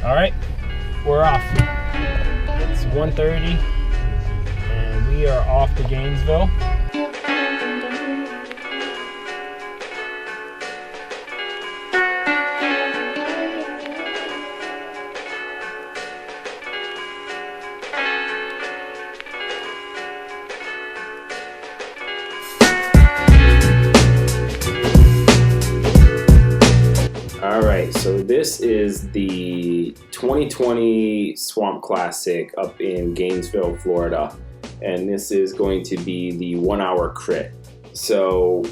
All right, we're off. It's 1:30 and we are off to Gainesville. Alright, so this is the 2020 Swamp Classic up in Gainesville, Florida, and this is going to be the 1 hour crit. So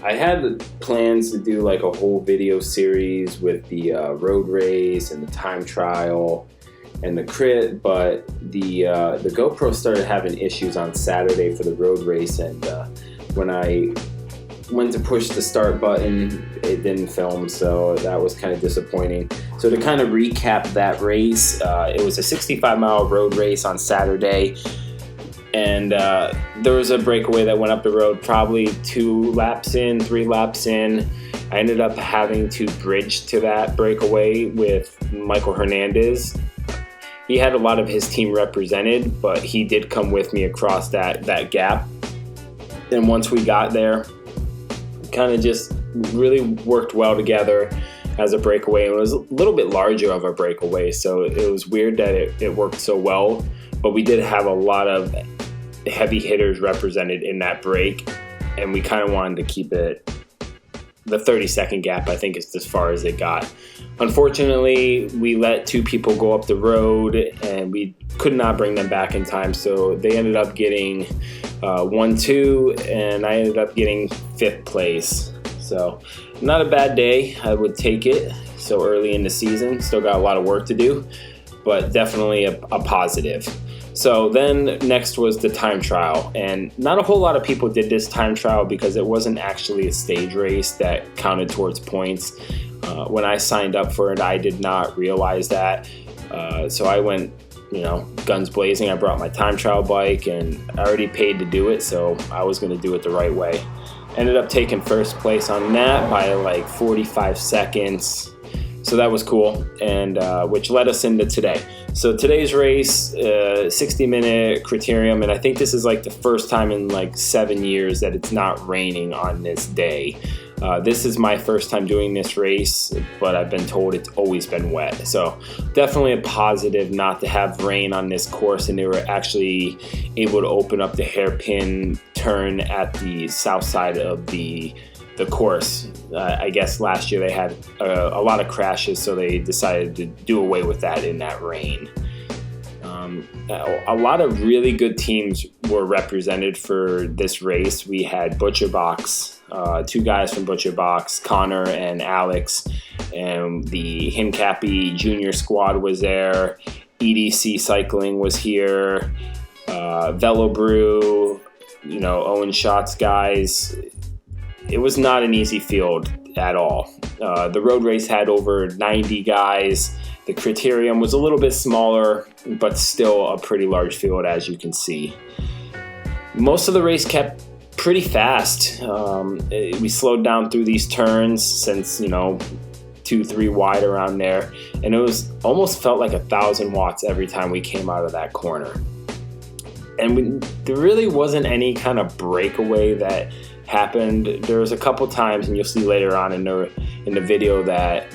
I had plans to do like a whole video series with the road race and the time trial and the crit, but the GoPro started having issues on Saturday for the road race, and when I went to push the start button, it didn't film, so that was kind of disappointing. So to kind of recap that race, it was a 65-mile road race on Saturday, and there was a breakaway that went up the road probably 3 laps in. I ended up having to bridge to that breakaway with Michael Hernandez. He had a lot of his team represented, but he did come with me across that gap. And once we got there, kind of just really worked well together as a breakaway. It was a little bit larger of a breakaway, so it was weird that it worked so well, but we did have a lot of heavy hitters represented in that break, and we kind of wanted to keep it the 30-second gap. I think is as far as it got. Unfortunately, we let 2 people go up the road and we could not bring them back in time, so they ended up getting 1-2, and I ended up getting 5th place. So not a bad day. I would take it so early in the season. Still got a lot of work to do, but definitely a positive. So then next was the time trial, and not a whole lot of people did this time trial because it wasn't actually a stage race that counted towards points. When I signed up for it, I did not realize that. So I went, guns blazing. I brought my time trial bike, and I already paid to do it, so I was going to do it the right way. Ended up taking first place on that by like 45 seconds. So that was cool, and which led us into today. So today's race, 60-minute Criterium, and I think this is like the first time in like 7 years that it's not raining on this day. This is my first time doing this race, but I've been told it's always been wet. So definitely a positive not to have rain on this course, and they were actually able to open up the hairpin turn at the south side of the course. I guess last year they had a lot of crashes, so they decided to do away with that in that rain. A lot of really good teams were represented for this race. We had Butcher Box, 2 guys from Butcher Box, Connor and Alex, and the Hincappy Junior squad was there. EDC Cycling was here, Velo Brew, Owen Shots guys. It was not an easy field at all. The road race had over 90 guys. The Criterium was a little bit smaller, but still a pretty large field, as you can see. Most of the race kept pretty fast. We slowed down through these turns since, 2-3 wide around there, and it was almost felt like 1,000 watts every time we came out of that corner. And there really wasn't any kind of breakaway that happened. There was a couple times, and you'll see later on in the video, that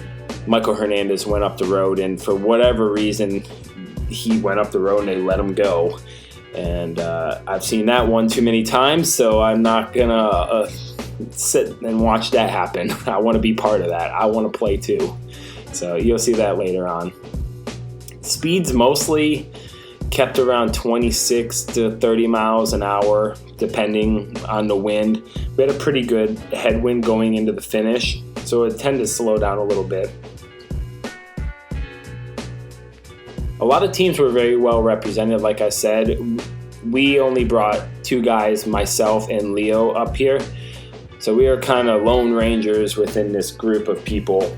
Michael Hernandez went up the road, and for whatever reason he went up the road and they let him go. And I've seen that one too many times, so I'm not gonna sit and watch that happen. I want to be part of that. I want to play too. So you'll see that later on. Speeds mostly kept around 26 to 30 miles an hour, depending on the wind. We had a pretty good headwind going into the finish, so it tended to slow down a little bit. A lot of teams were very well represented, like I said. We only brought 2 guys, myself and Leo, up here. So we are kind of lone rangers within this group of people.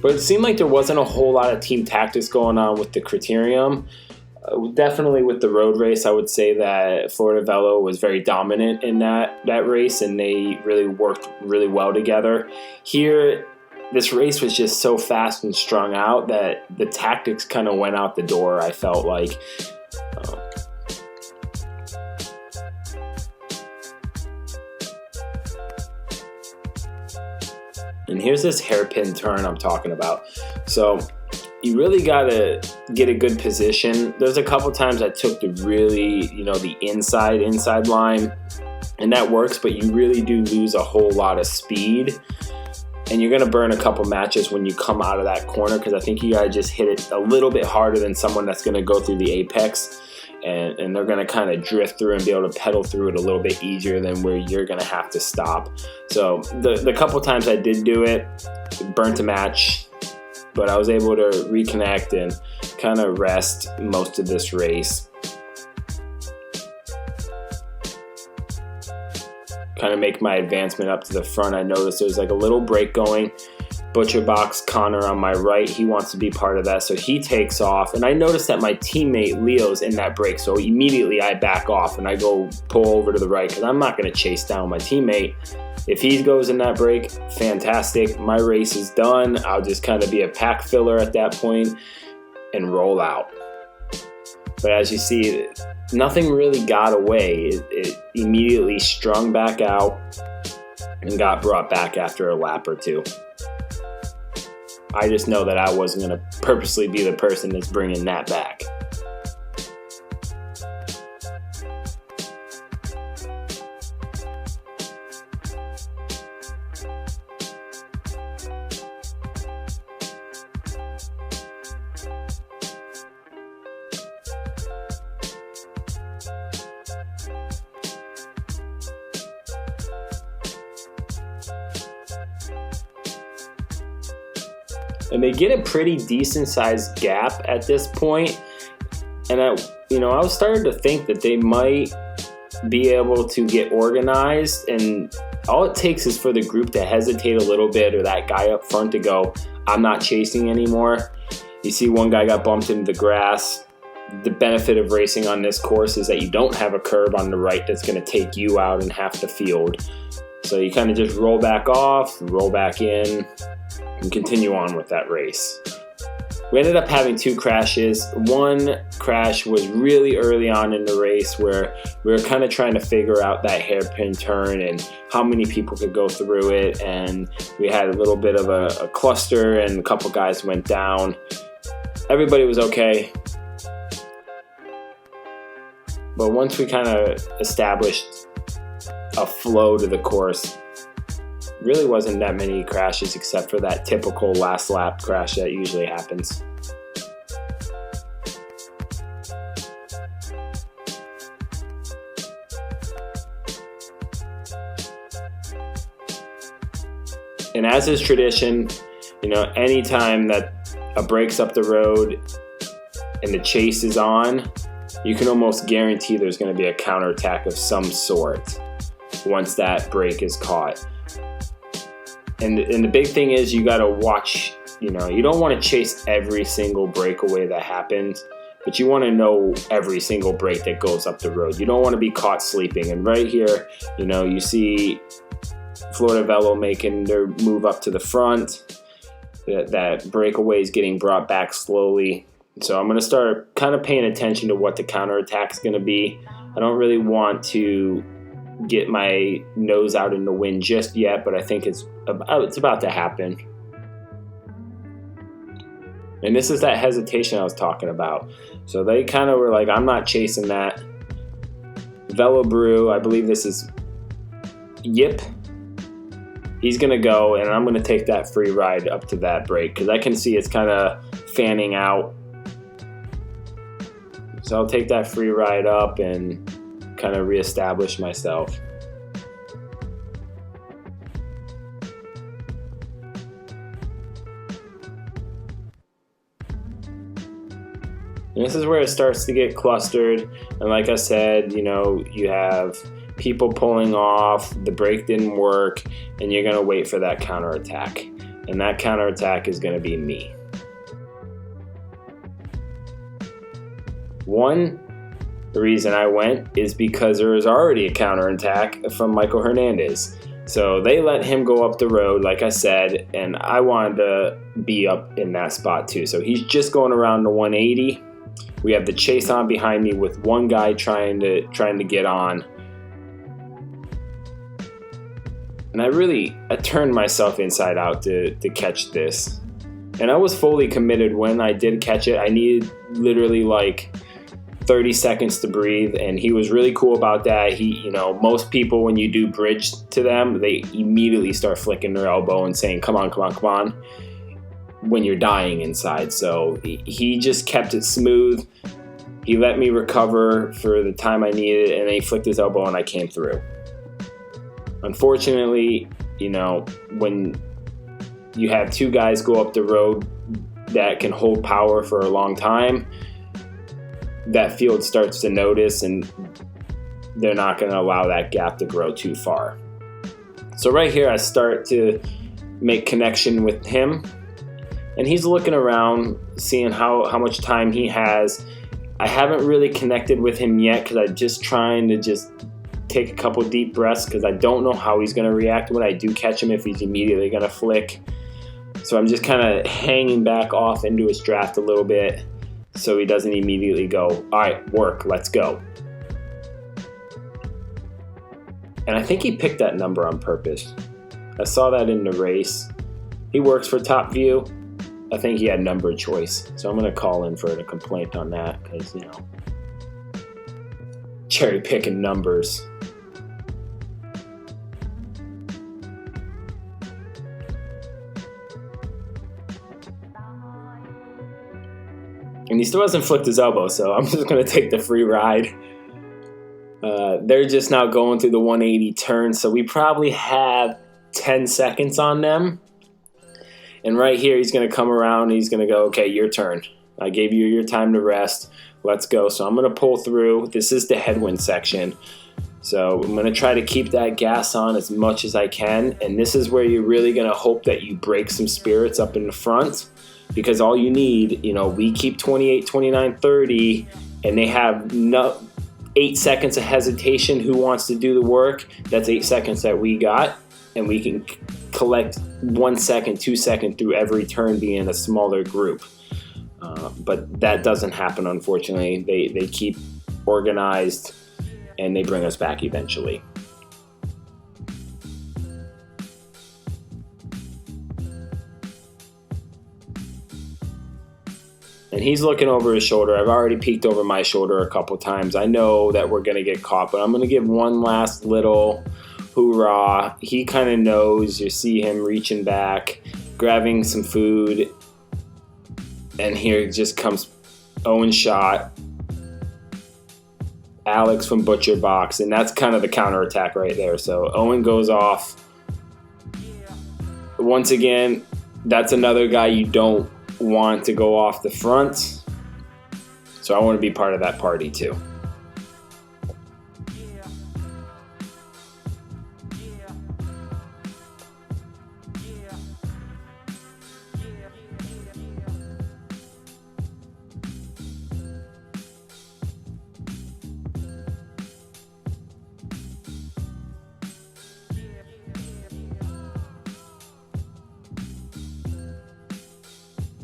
But it seemed like there wasn't a whole lot of team tactics going on with the Criterium. Definitely with the road race, I would say that Florida Velo was very dominant in that race, and they really worked really well together. Here, this race was just so fast and strung out that the tactics kind of went out the door, I felt like. And here's this hairpin turn I'm talking about. So you really got to get a good position. There's a couple times I took the really, the inside line, and that works, but you really do lose a whole lot of speed. And you're going to burn a couple matches when you come out of that corner, because I think you got to just hit it a little bit harder than someone that's going to go through the apex. And they're going to kind of drift through and be able to pedal through it a little bit easier than where you're going to have to stop. So the couple times I did do it, burnt a match, but I was able to reconnect and kind of rest most of this race. Kind of make my advancement up to the front. I noticed there's like a little break going. Butcher Box Connor on my right, he wants to be part of that, so he takes off. And I noticed that my teammate Leo's in that break, so immediately I back off and I go pull over to the right, because I'm not going to chase down my teammate. If he goes in that break, fantastic. My race is done. I'll just kind of be a pack filler at that point and roll out. But as you see, nothing really got away. It immediately strung back out and got brought back after a lap or two. I just know that I wasn't going to purposely be the person that's bringing that back. And they get a pretty decent sized gap at this point. And I was starting to think that they might be able to get organized, and all it takes is for the group to hesitate a little bit, or that guy up front to go, I'm not chasing anymore. You see one guy got bumped into the grass. The benefit of racing on this course is that you don't have a curb on the right that's going to take you out in half the field. So you kind of just roll back off, roll back in, and continue on with that race. We ended up having 2 crashes. One crash was really early on in the race, where we were kind of trying to figure out that hairpin turn and how many people could go through it. And we had a little bit of a cluster, and a couple guys went down. Everybody was okay. But once we kind of established a flow to the course, really wasn't that many crashes except for that typical last lap crash that usually happens. And as is tradition, anytime that a break's up the road and the chase is on, you can almost guarantee there's going to be a counterattack of some sort once that break is caught. And the big thing is you got to watch, you don't want to chase every single breakaway that happens, but you want to know every single break that goes up the road. You don't want to be caught sleeping. And right here, you see Florida Velo making their move up to the front. That breakaway is getting brought back slowly. So I'm going to start kind of paying attention to what the counterattack is going to be. I don't really want to get my nose out in the wind just yet, but I think it's about to happen. And this is that hesitation I was talking about. So they kind of were like, I'm not chasing that. Velo Brew, I believe this is Yip. He's going to go, and I'm going to take that free ride up to that break, because I can see it's kind of fanning out. So I'll take that free ride up and kind of reestablish myself. And this is where it starts to get clustered. And like I said, you have people pulling off, the brake didn't work, and you're going to wait for that counterattack. And that counterattack is going to be me. One reason I went is because there was already a counterattack from Michael Hernandez. So they let him go up the road, like I said, and I wanted to be up in that spot too. So he's just going around the 180. We have the chase on behind me with one guy trying to get on. And I turned myself inside out to catch this. And I was fully committed when I did catch it. I needed literally like 30 seconds to breathe, and he was really cool about that. Most people, when you do bridge to them, they immediately start flicking their elbow and saying, come on, come on, come on, when you're dying inside. So he just kept it smooth. He let me recover for the time I needed, and then he flicked his elbow and I came through. Unfortunately, when you have two guys go up the road that can hold power for a long time, that field starts to notice, and they're not going to allow that gap to grow too far. So right here, I start to make connection with him, and he's looking around, seeing how much time he has. I haven't really connected with him yet because I'm just trying to take a couple deep breaths because I don't know how he's going to react when I do catch him, if he's immediately going to flick. So I'm just kind of hanging back off into his draft a little bit so he doesn't immediately go, all right, work, let's go. And I think he picked that number on purpose. I saw that in the race. He works for Top View. I think he had number choice. So I'm going to call in for a complaint on that because, cherry picking numbers. And he still hasn't flicked his elbow, so I'm just going to take the free ride. They're just now going through the 180 turn, so we probably have 10 seconds on them. And right here, he's going to come around and he's going to go, okay, your turn. I gave you your time to rest. Let's go. So I'm going to pull through. This is the headwind section. So I'm going to try to keep that gas on as much as I can. And this is where you're really going to hope that you break some spirits up in the front. Because all you need, we keep 28, 29, 30, and they have 8 seconds of hesitation. Who wants to do the work? That's 8 seconds that we got, and we can collect 1 second, 2 seconds through every turn being a smaller group. But that doesn't happen, unfortunately. They keep organized, and they bring us back eventually. And he's looking over his shoulder. I've already peeked over my shoulder a couple times. I know that we're going to get caught, but I'm going to give one last little hoorah. He kind of knows. You see him reaching back, grabbing some food. And here just comes Owen's shot. Alex from Butcher Box. And that's kind of the counterattack right there. So Owen goes off. Once again, that's another guy you don't want to go off the front, so I want to be part of that party too.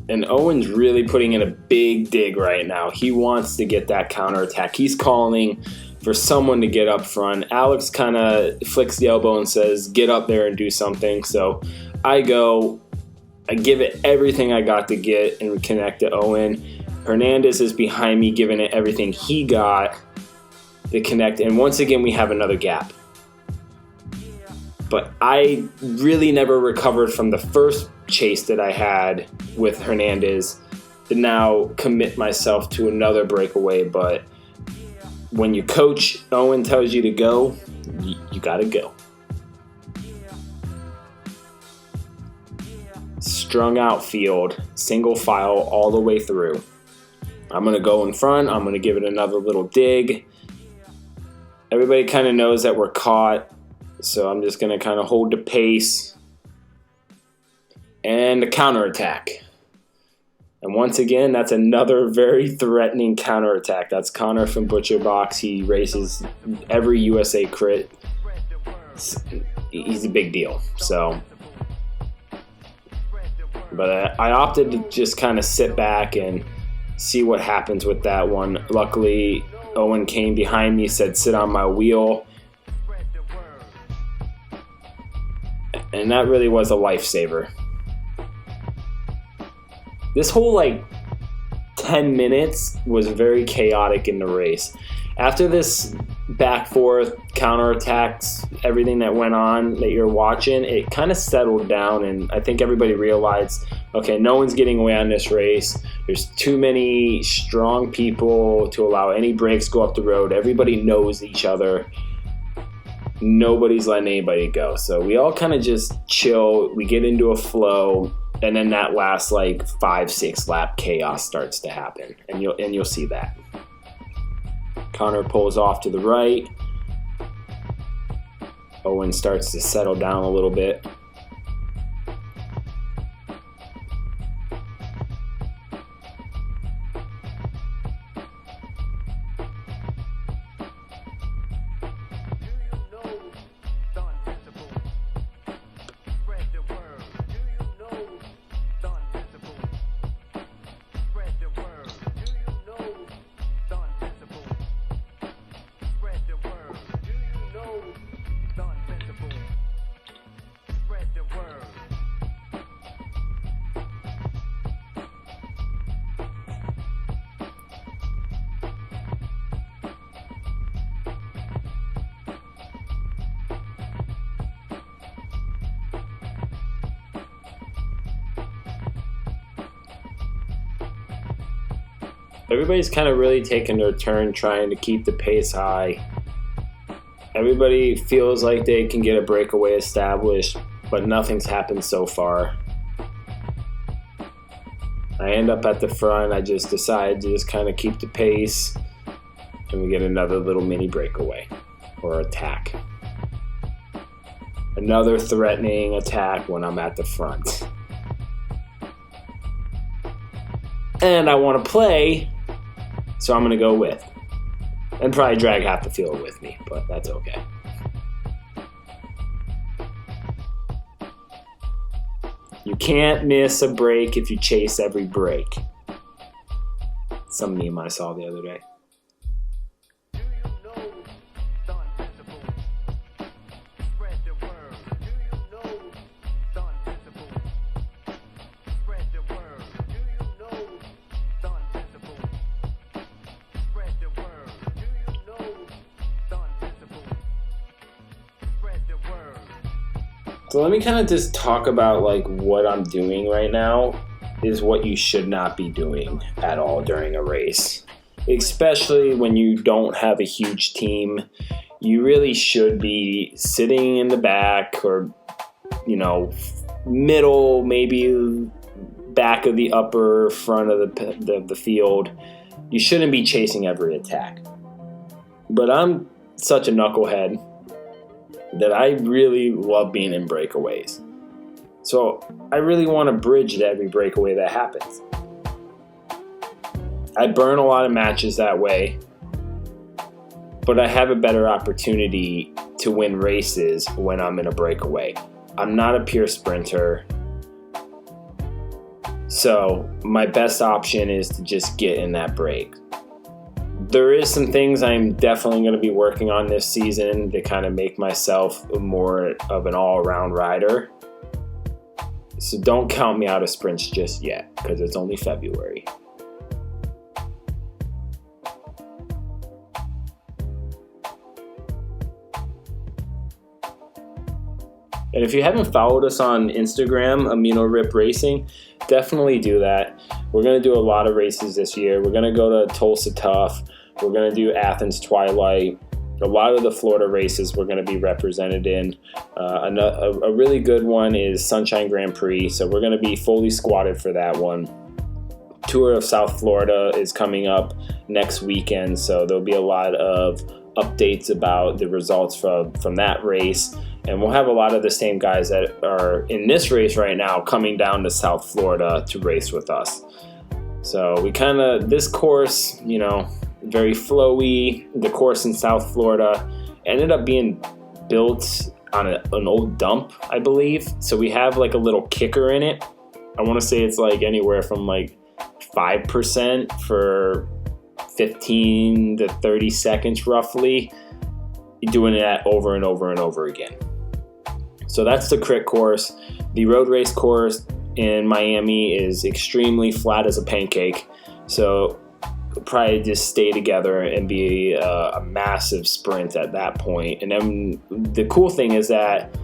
And Owen's really putting in a big dig right now. He wants to get that counterattack. He's calling for someone to get up front. Alex kind of flicks the elbow and says, get up there and do something. So I go, I give it everything I got to get and connect to Owen. Hernandez is behind me, giving it everything he got to connect. And once again, we have another gap. But I really never recovered from the first chase that I had with Hernandez to now commit myself to another breakaway. But when your coach, Owen, tells you to go, you got to go. Strung out field, single file all the way through. I'm going to go in front. I'm going to give it another little dig. Everybody kind of knows that we're caught. So I'm just going to kind of hold the pace. And the counterattack. And once again, that's another very threatening counterattack. That's Connor from Butcher Box. He races every USA crit. he's a big deal. So, but I opted to just kind of sit back and see what happens with that one. Luckily, Owen came behind me, said, "Sit on my wheel." And that really was a lifesaver. This whole 10 minutes was very chaotic in the race. After this back forth counterattacks, everything that went on that you're watching, it kind of settled down, and I think everybody realized, okay, no one's getting away on this race. There's too many strong people to allow any breaks go up the road. Everybody knows each other. Nobody's letting anybody go. So we all kind of just chill. We get into a flow, and then that last 5-6 lap chaos starts to happen, and you'll see that. Connor pulls off to the right. Owen starts to settle down a little bit. Everybody's kind of really taking their turn trying to keep the pace high. Everybody feels like they can get a breakaway established, but nothing's happened so far. I end up at the front. I just decide to just kind of keep the pace, and we get another little mini breakaway or attack. Another threatening attack when I'm at the front. And I want to play, so I'm going to go with. And probably drag half the field with me, but that's okay. You can't miss a break if you chase every break. Some meme I saw the other day. So let me kind of just talk about what I'm doing right now is what you should not be doing at all during a race. Especially when you don't have a huge team. You really should be sitting in the back or, middle, maybe back of the upper front of the field. You shouldn't be chasing every attack. But I'm such a knucklehead that I really love being in breakaways. So I really want to bridge to every breakaway that happens. I burn a lot of matches that way, but I have a better opportunity to win races when I'm in a breakaway. I'm not a pure sprinter, so my best option is to just get in that break. There is some things I'm definitely going to be working on this season to kind of make myself more of an all-around rider. So don't count me out of sprints just yet, because it's only February. And if you haven't followed us on Instagram, Amino Rip Racing, definitely do that. We're going to do a lot of races this year. We're going to go to Tulsa Tough. We're going to do Athens Twilight. A lot of the Florida races we're going to be represented in. A really good one is Sunshine Grand Prix, so we're going to be fully squatted for that one. Tour of South Florida is coming up next weekend, so there'll be a lot of updates about the results from that race. And we'll have a lot of the same guys that are in this race right now coming down to South Florida to race with us. So we this course, very flowy. The course in South Florida ended up being built on an old dump, I believe. So we have like a little kicker in it. I want to say it's like anywhere from like 5% for 15 to 30 seconds roughly, doing that over and over and over again. So that's the crit course. The road race course in Miami is extremely flat as a pancake. So probably just stay together and be a massive sprint at that point. And then the cool thing is that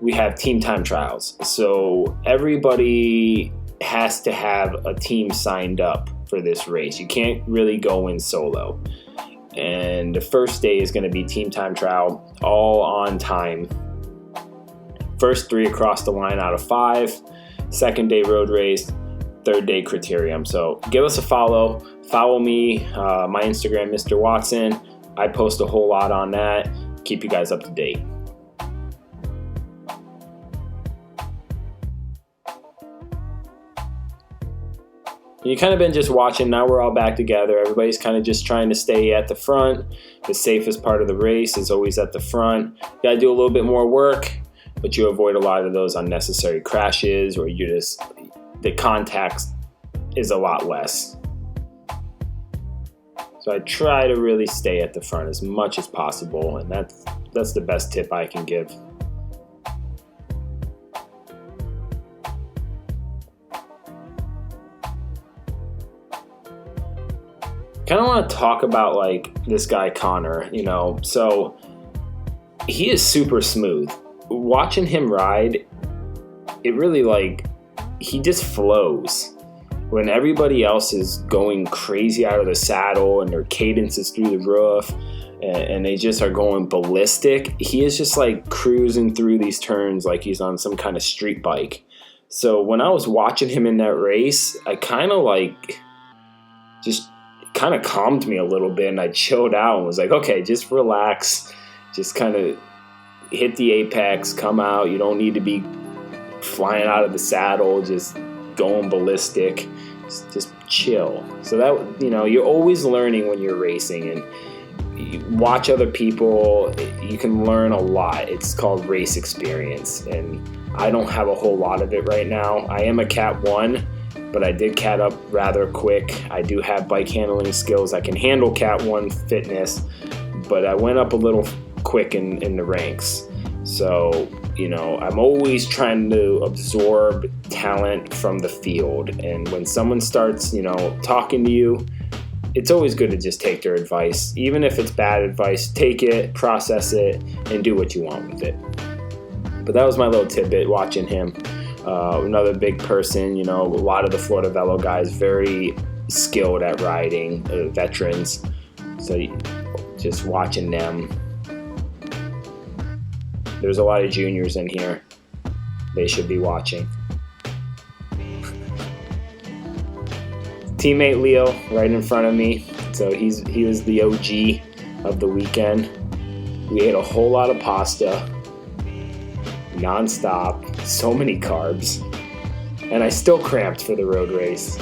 we have team time trials. So everybody has to have a team signed up for this race. You can't really go in solo. And the first day is going to be team time trial, all on time. First 3 across the line out of 5. Second day road race. Third day Criterium. So give us a follow. Follow me, my Instagram, Mr. Watson. I post a whole lot on that. Keep you guys up to date. You kind of been just watching. Now we're all back together. Everybody's kind of just trying to stay at the front. The safest part of the race is always at the front. You got to do a little bit more work, but you avoid a lot of those unnecessary crashes, or the contact is a lot less. So I try to really stay at the front as much as possible, and that's the best tip I can give. Kind of want to talk about like this guy Connor, so he is super smooth. Watching him ride, it really he just flows. When everybody else is going crazy out of the saddle and their cadence is through the roof and they just are going ballistic, he is just like cruising through these turns like he's on some kind of street bike. So when I was watching him in that race, I kind of calmed me a little bit, and I chilled out and was like, okay, just relax, just kind of hit the apex, come out. You don't need to be flying out of the saddle, just going ballistic, just chill. So that, you're always learning when you're racing, and you watch other people, you can learn a lot. It's called race experience, and I don't have a whole lot of it right now. I am a Cat 1, but I did Cat up rather quick. I do have bike handling skills. I can handle Cat 1 fitness, but I went up a little quick in the ranks. So, I'm always trying to absorb talent from the field. And when someone starts, talking to you, it's always good to just take their advice. Even if it's bad advice, take it, process it, and do what you want with it. But that was my little tidbit watching him. Another big person, a lot of the Florida Velo guys, very skilled at riding, veterans. So just watching them. There's a lot of juniors in here. They should be watching. Teammate Leo right in front of me. So he was the OG of the weekend. We ate a whole lot of pasta. Non-stop, so many carbs, and I still cramped for the road race.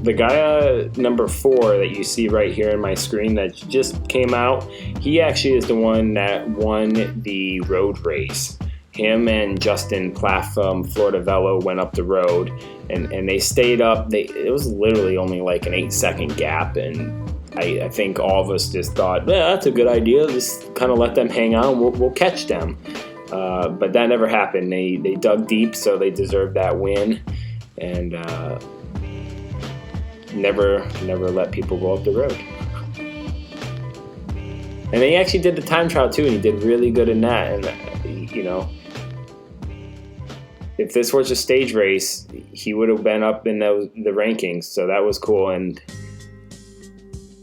The guy number 4 that you see right here in my screen that just came out, he actually is the one that won the road race. Him and Justin Plath from Florida Velo went up the road, and they stayed up. It was literally only like an 8-second gap, and I think all of us just thought, yeah, that's a good idea. Just kind of let them hang out, and we'll catch them. But that never happened. They dug deep, so they deserved that win, and never let people go up the road. And he actually did the time trial too, and he did really good in that. And if this was a stage race, he would have been up in the rankings, so that was cool. And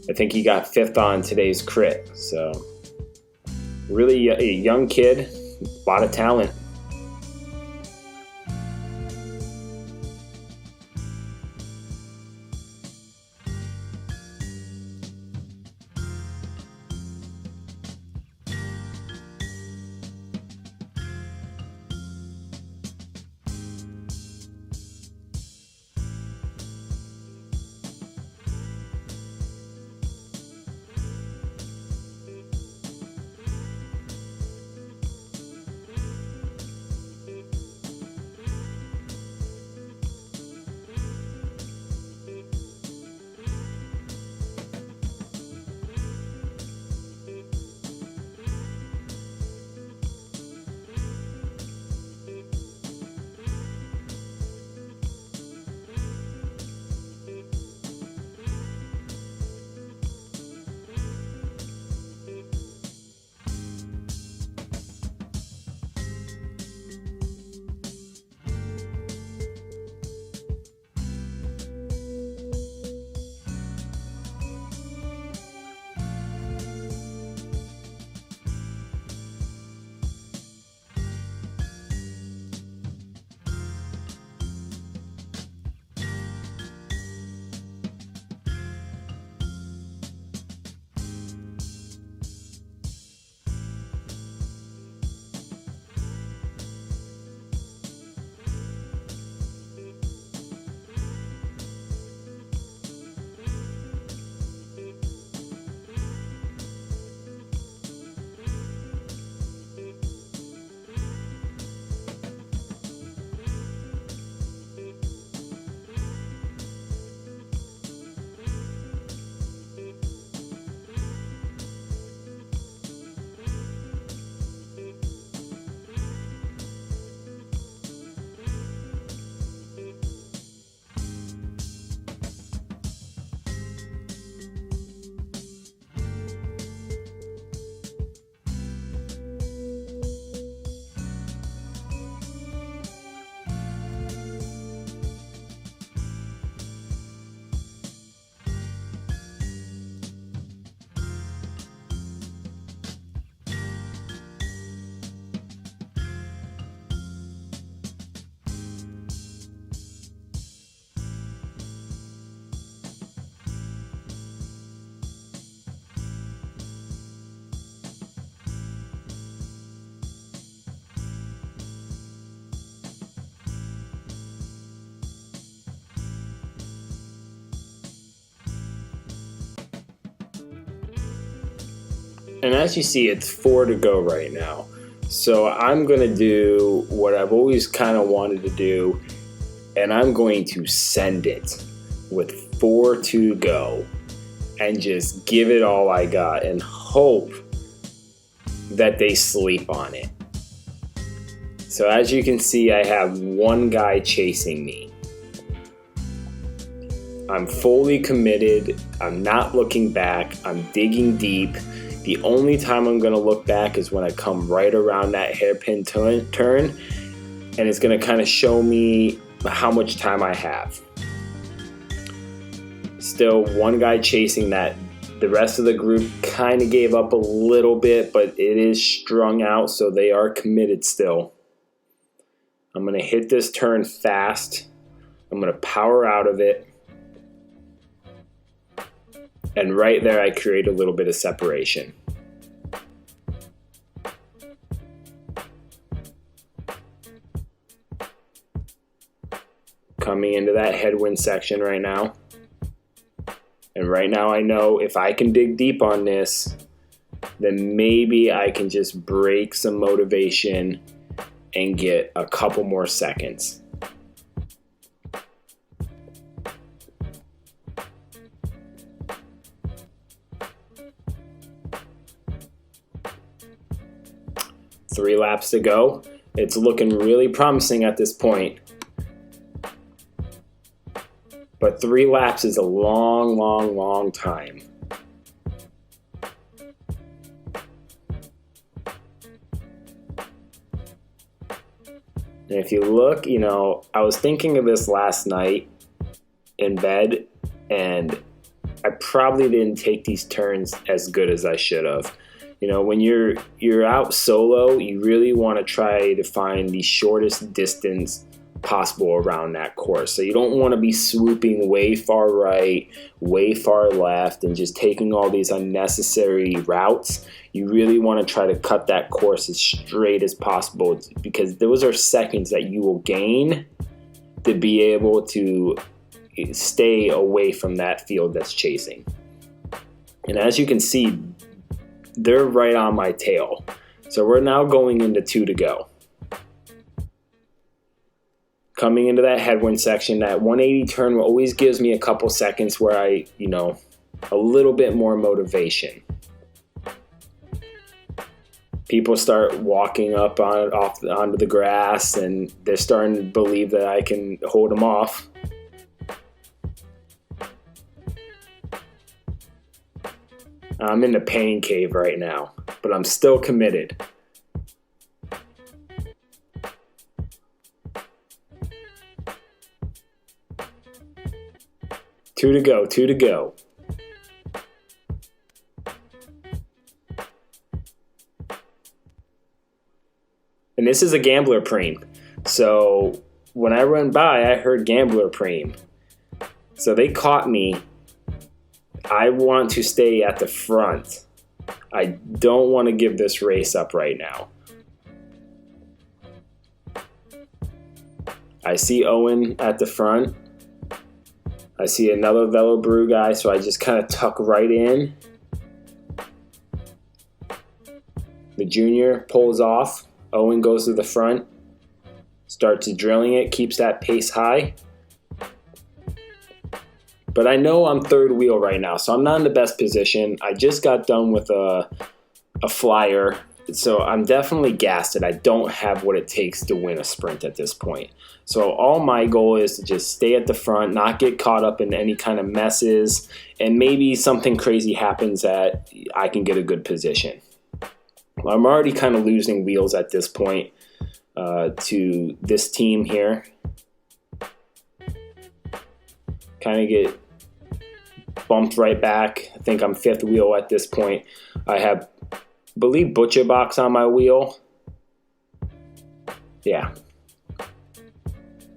I think he got 5th on today's crit. So really a young kid, a lot of talent. And as you see, it's 4 to go right now. So I'm going to do what I've always kind of wanted to do, and I'm going to send it with 4 to go and just give it all I got and hope that they sleep on it. So as you can see, I have one guy chasing me. I'm fully committed. I'm not looking back. I'm digging deep. The only time I'm going to look back is when I come right around that hairpin turn, and it's going to kind of show me how much time I have. Still one guy chasing that. The rest of the group kind of gave up a little bit, but it is strung out, so they are committed still. I'm going to hit this turn fast. I'm going to power out of it. And right there, I create a little bit of separation. Coming into that headwind section right now. And right now I know if I can dig deep on this, then maybe I can just break some motivation and get a couple more seconds. Three laps to go. It's looking really promising at this point. But 3 laps is a long, long, long time. And if you look, I was thinking of this last night in bed, and I probably didn't take these turns as good as I should have. When you're out solo, you really want to try to find the shortest distance possible around that course. So you don't want to be swooping way far right, way far left, and just taking all these unnecessary routes. You really want to try to cut that course as straight as possible, because those are seconds that you will gain to be able to stay away from that field that's chasing. And as you can see, they're right on my tail. So we're now going into 2 to go. Coming into that headwind section, that 180 turn always gives me a couple seconds where I, a little bit more motivation. People start walking up onto the grass, and they're starting to believe that I can hold them off. I'm in the pain cave right now, but I'm still committed. Two to go. And this is a gambler preem. So when I run by, I heard gambler preem. So they caught me. I want to stay at the front. I don't want to give this race up right now. I see Owen at the front. I see another Velo Brew guy, so I just kind of tuck right in. The junior pulls off. Owen goes to the front, starts drilling it, keeps that pace high. But I know I'm third wheel right now, so I'm not in the best position. I just got done with a flyer, so I'm definitely gassed, and I don't have what it takes to win a sprint at this point. So all my goal is to just stay at the front, not get caught up in any kind of messes, and maybe something crazy happens that I can get a good position. I'm already kind of losing wheels at this point to this team here. Kind of get bumped right back. I think I'm 5th wheel at this point. I have, I believe, Butcher Box on my wheel. Yeah.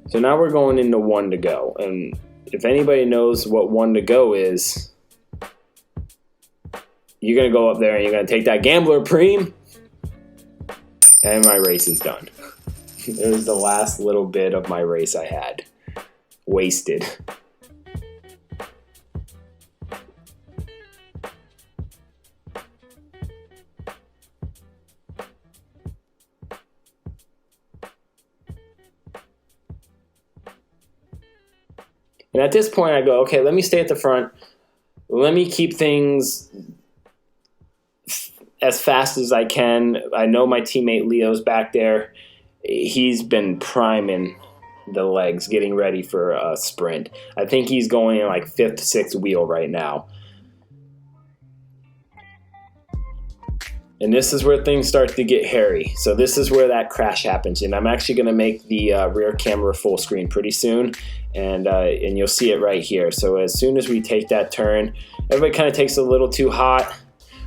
So now we're going into 1 to go. And if anybody knows what 1 to go is, you're going to go up there and you're going to take that gambler preem, and my race is done. It was the last little bit of my race I had. Wasted. And at this point, I go, okay, let me stay at the front. Let me keep things as fast as I can. I know my teammate Leo's back there. He's been priming the legs, getting ready for a sprint. I think he's going in like 5th, 6th wheel right now. And this is where things start to get hairy. So this is where that crash happens. And I'm actually going to make the rear camera full screen pretty soon. And you'll see it right here. So as soon as we take that turn, everybody kind of takes it a little too hot.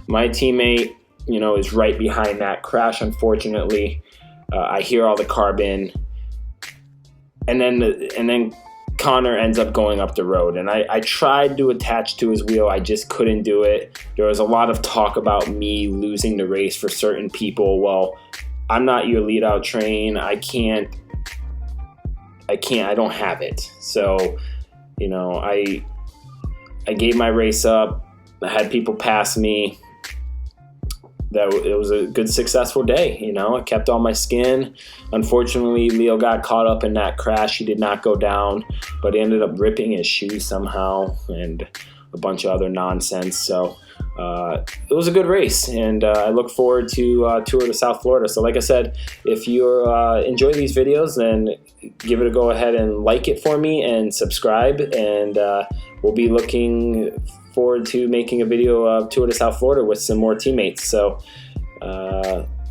My teammate, is right behind that crash, unfortunately. I hear all the carbon. And then Connor ends up going up the road, and I tried to attach to his wheel. I just couldn't do it. There was a lot of talk about me losing the race for certain people. Well, I'm not your lead out train. I don't have it. So, I gave my race up. I had people pass me. It was a good, successful day. I kept all my skin. Unfortunately, Leo got caught up in that crash. He did not go down, but he ended up ripping his shoes somehow and a bunch of other nonsense. So it was a good race, and I look forward to Tour de South Florida. So like I said, if you enjoy these videos, then give it a go ahead and like it for me and subscribe, and we'll be looking forward to making a video of Tour de South Florida with some more teammates. So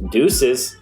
deuces.